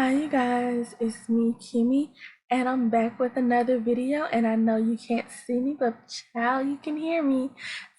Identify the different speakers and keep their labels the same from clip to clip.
Speaker 1: Hi you guys, it's me Kimmy and I'm back with another video, and I know you can't see me but child you can hear me.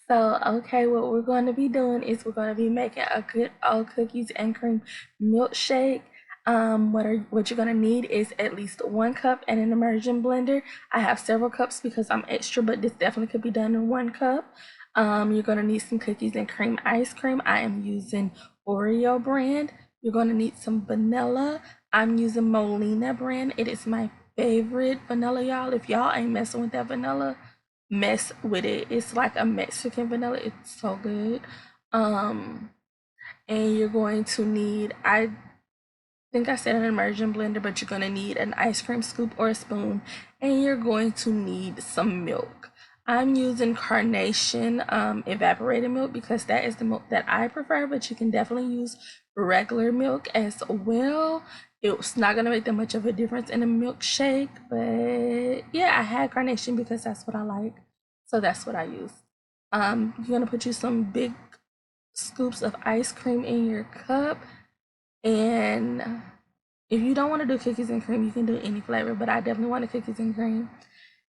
Speaker 1: So okay, what we're going to be doing is we're going to be making a good old cookies and cream milkshake. What you're going to need is at least 1 cup and an immersion blender. I have several cups because I'm extra, but this definitely could be done in 1 cup. You're going to need some cookies and cream ice cream. I am using Oreo brand. You're going to need some vanilla. I'm using Molina brand. It is my favorite vanilla, y'all. If y'all ain't messing with that vanilla, mess with it. It's like a Mexican vanilla. It's so good. Um, and you're going to need, I think I said an immersion blender, but you're going to need an ice cream scoop or a spoon, and you're going to need some milk. I'm using Carnation evaporated milk because that is the milk that I prefer, but you can definitely use regular milk as well. It's not going to make that much of a difference in a milkshake, but yeah, I had Carnation because that's what I like, so that's what I use. You're going to put you some big scoops of ice cream in your cup, and if you don't want to do cookies and cream, you can do any flavor, but I definitely want the cookies and cream.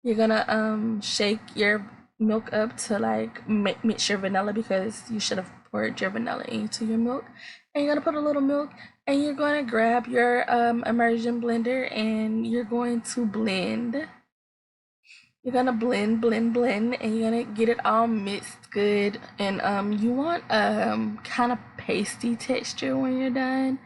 Speaker 1: You're gonna shake your milk up to like mix your vanilla, because you should have poured your vanilla into your milk. And you're gonna put a little milk, and you're gonna grab your immersion blender, and you're going to blend. You're gonna blend, and you're gonna get it all mixed good. And you want kind of pasty texture when you're done.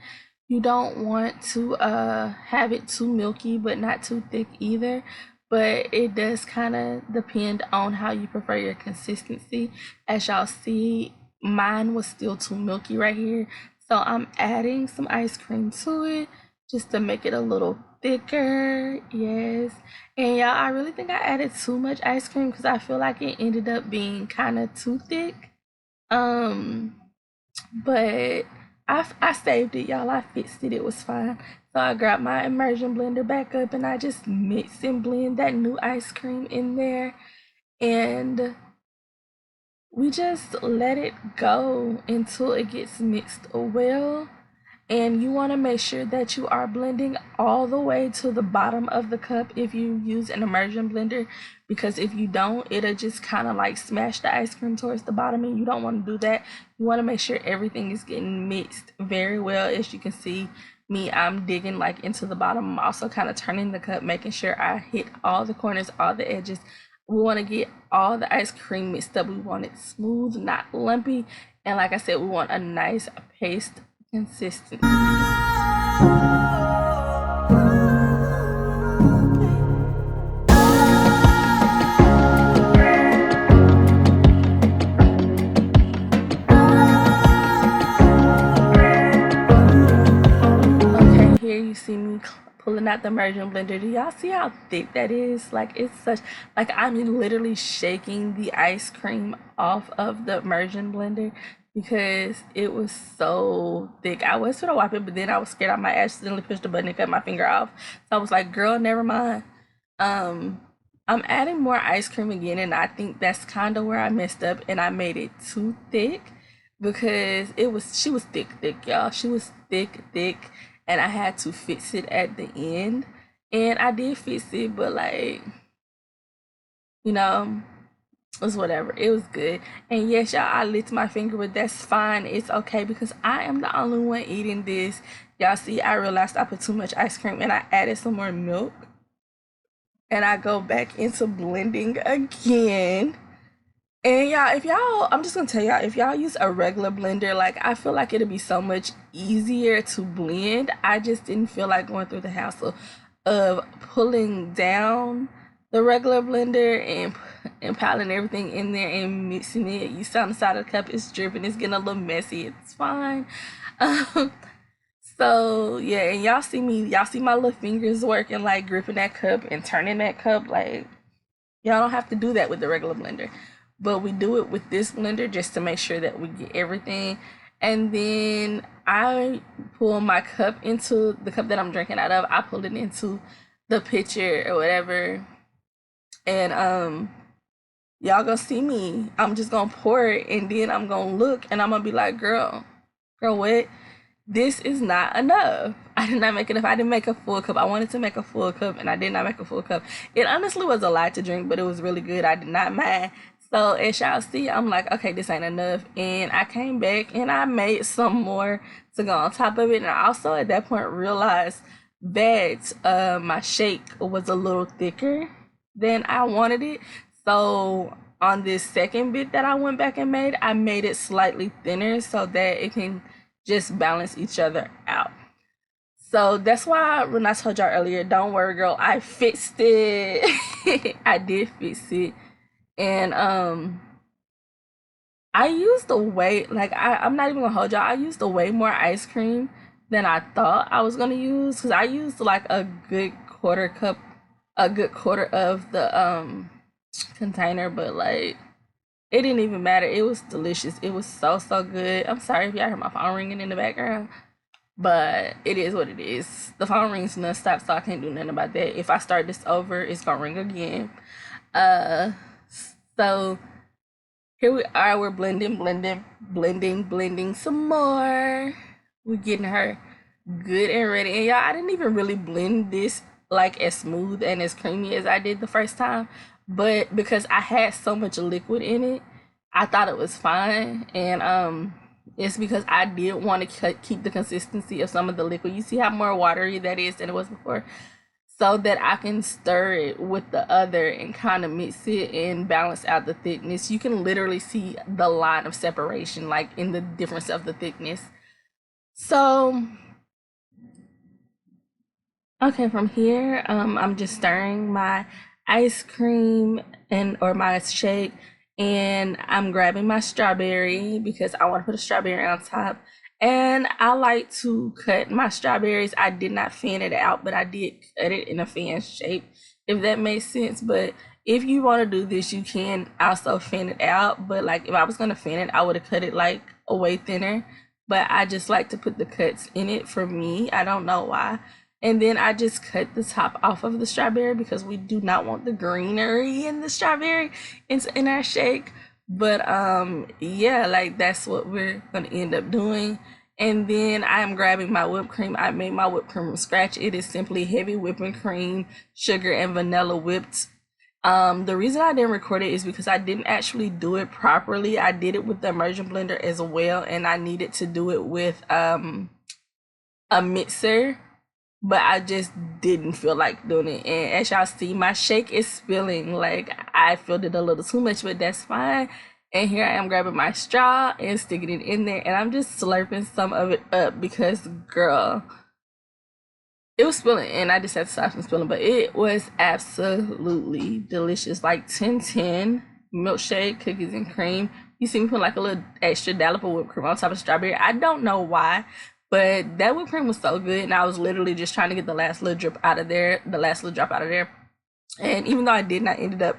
Speaker 1: You don't want to have it too milky but not too thick either, but it does kind of depend on how you prefer your consistency. As y'all see, mine was still too milky right here, so I'm adding some ice cream to it just to make it a little thicker. Yes. And y'all, I really think I added too much ice cream because I feel like it ended up being kind of too thick. um but I saved it, y'all. I fixed it. It was fine. So I grabbed my immersion blender back up, and I just mix and blend that new ice cream in there. And we just let it go until it gets mixed well. And you want to make sure that you are blending all the way to the bottom of the cup if you use an immersion blender, because if you don't, it'll just kind of like smash the ice cream towards the bottom, and you don't want to do that. You want to make sure everything is getting mixed very well. As you can see me, I'm digging like into the bottom. I'm also kind of turning the cup, making sure I hit all the corners, all the edges. We want to get all the ice cream mixed up. We want it smooth, not lumpy. And like I said, we want a nice paste consistency. Okay, here you see me pulling out the immersion blender. Do y'all see how thick that is? Like, it's such, like, I'm literally shaking the ice cream off of the immersion blender because it was so thick. I was gonna wipe it, but then I was scared I might accidentally push the button and cut my finger off. So I was like, girl, never mind. Um, I'm adding more ice cream again, and I think that's kind of where I messed up, and I made it too thick because she was thick, y'all. She was thick, and I had to fix it at the end. And I did fix it, but like, you know, it was whatever. It was good. And yes, y'all, I licked my finger, but that's fine. It's okay because I am the only one eating this. Y'all see, I realized I put too much ice cream, and I added some more milk. And I go back into blending again. And y'all, I'm just gonna tell y'all, if y'all use a regular blender, like, I feel like it'll be so much easier to blend. I just didn't feel like going through the hassle of pulling down the regular blender and piling everything in there and mixing it. You see on the side of the cup, it's dripping, it's getting a little messy. It's fine. Um, so yeah, and y'all see my little fingers working, like gripping that cup and turning that cup. Like, y'all don't have to do that with the regular blender, but we do it with this blender just to make sure that we get everything. And then I pull my cup into the cup that I'm drinking out of. I pull it into the pitcher or whatever, and y'all gonna see me. I'm just gonna pour it, and then I'm gonna look, and I'm gonna be like, girl, what? this is not enough. I did not make enough. I didn't make a full cup. I wanted to make a full cup and I did not make a full cup. It honestly was a lot to drink, but it was really good. I did not mind. So as y'all see, I'm like, okay, this ain't enough. And I came back and I made some more to go on top of it. And I also at that point realized that my shake was a little thicker than I wanted it. So on this second bit that I went back and made, I made it slightly thinner so that it can just balance each other out. So that's why when I told y'all earlier, don't worry, girl, I fixed it. I did fix it. And I used way like I'm not even gonna hold y'all. I used way more ice cream than I thought I was gonna use because I used like a good quarter cup, a good quarter of the container, but like it didn't even matter. It was delicious. It was so good. I'm sorry if y'all heard my phone ringing in the background, but it is what it is. The phone rings nonstop, so I can't do nothing about that. If I start this over, it's gonna ring again. Uh, so here we are. We're blending some more. We're getting her good and ready. And y'all, I didn't even really blend this like as smooth and as creamy as I did the first time, but because I had so much liquid in it, I thought it was fine. And it's because I did want to keep the consistency of some of the liquid. You see how more watery that is than it was before, so that I can stir it with the other and kind of mix it and balance out the thickness. You can literally see the line of separation like in the difference of the thickness. So okay, from here, I'm just stirring my ice cream and or my shake, and I'm grabbing my strawberry because I want to put a strawberry on top. And I like to cut my strawberries. I did not fan it out, but I did cut it in a fan shape, if that makes sense. But if you want to do this, you can also fan it out. But like if I was gonna fan it, I would have cut it like a way thinner. But I just like to put the cuts in it for me. I don't know why. And then I just cut the top off of the strawberry because we do not want the greenery in the strawberry in our shake. But yeah, like that's what we're gonna end up doing. And then I am grabbing my whipped cream. I made my whipped cream from scratch. It is simply heavy whipping cream, sugar, and vanilla whipped. The reason I didn't record it is because I didn't actually do it properly. I did it with the immersion blender as well, and I needed to do it with a mixer, but I just didn't feel like doing it. And as y'all see, my shake is spilling. Like I filled it a little too much, but that's fine. And here I am grabbing my straw and sticking it in there, and I'm just slurping some of it up because, girl, it was spilling, and I just had to stop from spilling. But it was absolutely delicious, like 10/10 milkshake, cookies and cream. You see me put like a little extra dollop of whipped cream on top of strawberry. I don't know why, but that whipped cream was so good, and I was literally just trying to get the last little drip out of there, the last little drop out of there. And even though I did not ended up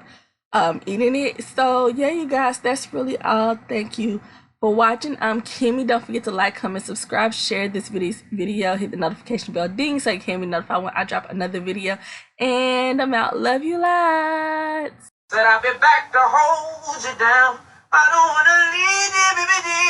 Speaker 1: eating it. So yeah, you guys, that's really all. Thank you for watching. Kimmy, don't forget to like, comment, subscribe, share this video, hit the notification bell ding so you can be notified when I drop another video. And I'm out. Love you lots.
Speaker 2: Said I'll be back to hold you down. I don't wanna leave you, baby.